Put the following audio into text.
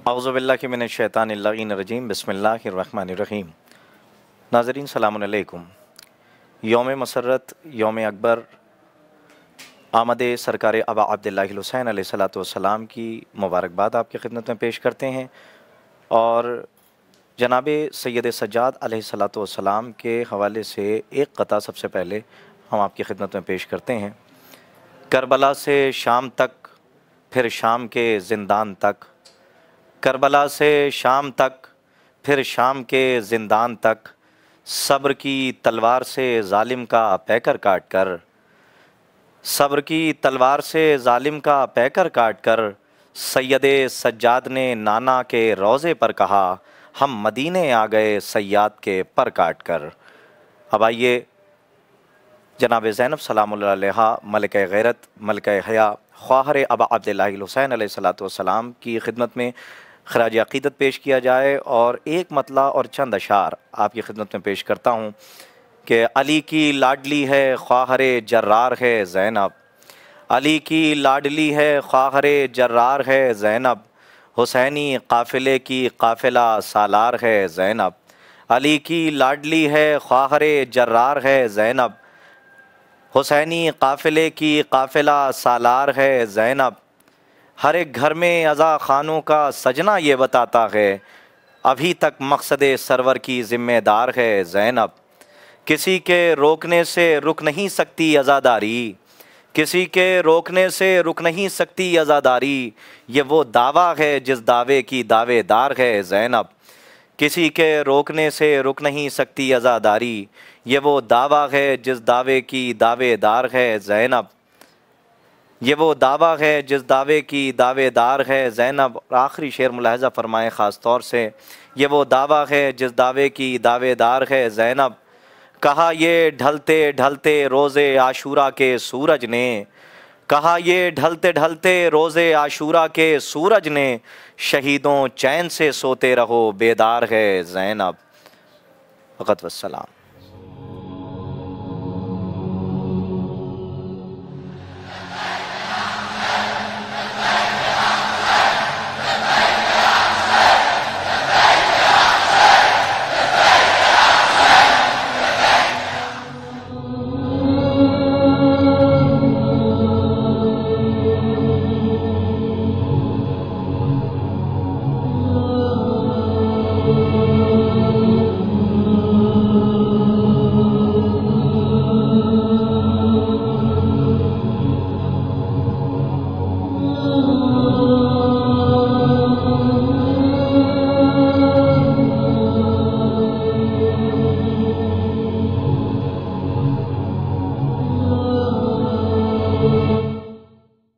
اعوذ باللہ من الشیطان اللعین الرجیم بسم اللہ الرحمن الرحیم۔ ناظرین السلام علیکم۔ یوم مسرت، یوم اکبر، آمد سرکار ابا عبداللہ الحسین علیہ السلام کی مبارکباد آپ کی خدمت میں پیش کرتے ہیں، اور جناب سید سجاد علیہ السلام کے حوالے سے ایک قطعہ سب سے پہلے ہم آپ کی خدمت میں پیش کرتے ہیں۔ کربلا سے شام تک، پھر شام کے زندان تک، کربلا سے شام تک، پھر شام کے زندان تک، صبر کی تلوار سے ظالم کا پیکر کاٹ کر، صبر کی تلوار سے ظالم کا پیکر کاٹ کر، سید سجاد نے نانا کے روضے پر کہا ہم مدینے آ گئے سیاد کے پر کاٹ کر۔ اب آئیے جناب زینب سلام اللہ علیہا، ملکہ غیرت، ملکہ حیا، خواہر ابا عبداللہ الحسین علیہ السلام کی خدمت میں خراج عقیدت پیش کیا جائے، اور ایک مطلع اور چند اشعار آپ کی خدمت میں پیش کرتا ہوں کہ علی کی لاڈلی ہے خواہر جرار ہے زینب، علی کی لاڈلی ہے خواہر جرار ہے زینب، حسینی قافلے کی قافلہ سالار ہے زینب، علی کی لاڈلی ہے خواہر جرار ہے زینب، حسینی قافلے کی قافلہ سالار ہے زینب، ہر ایک گھر میں عزا خانوں کا سجنا یہ بتاتا ہے ابھی تک مقصد سرور کی ذمہ دار ہے زینب، کسی کے روکنے سے رک نہیں سکتی عزاداری، کسی کے روکنے سے رک نہیں سکتی عزاداری، یہ وہ دعویٰ ہے جس دعوے کی دعوے دار ہے زینب، کسی کے روکنے سے رک نہیں سکتی عزاداری، یہ وہ دعویٰ ہے جس دعوے کی دعوے دار ہے زینب، یہ وہ دعویٰ ہے جس دعوے کی دعوے دار ہے زینب۔ اور آخری شعر ملاحظہ فرمائیں خاص طور سے، یہ وہ دعویٰ ہے جس دعوے کی دعوے دار ہے زینب، کہا یہ ڈھلتے ڈھلتے روز عاشورہ کے سورج نے، کہا یہ ڈھلتے ڈھلتے روز عاشورہ کے سورج نے، شہیدوں چین سے سوتے رہو بیدار ہے زینب۔ وقت والسلام۔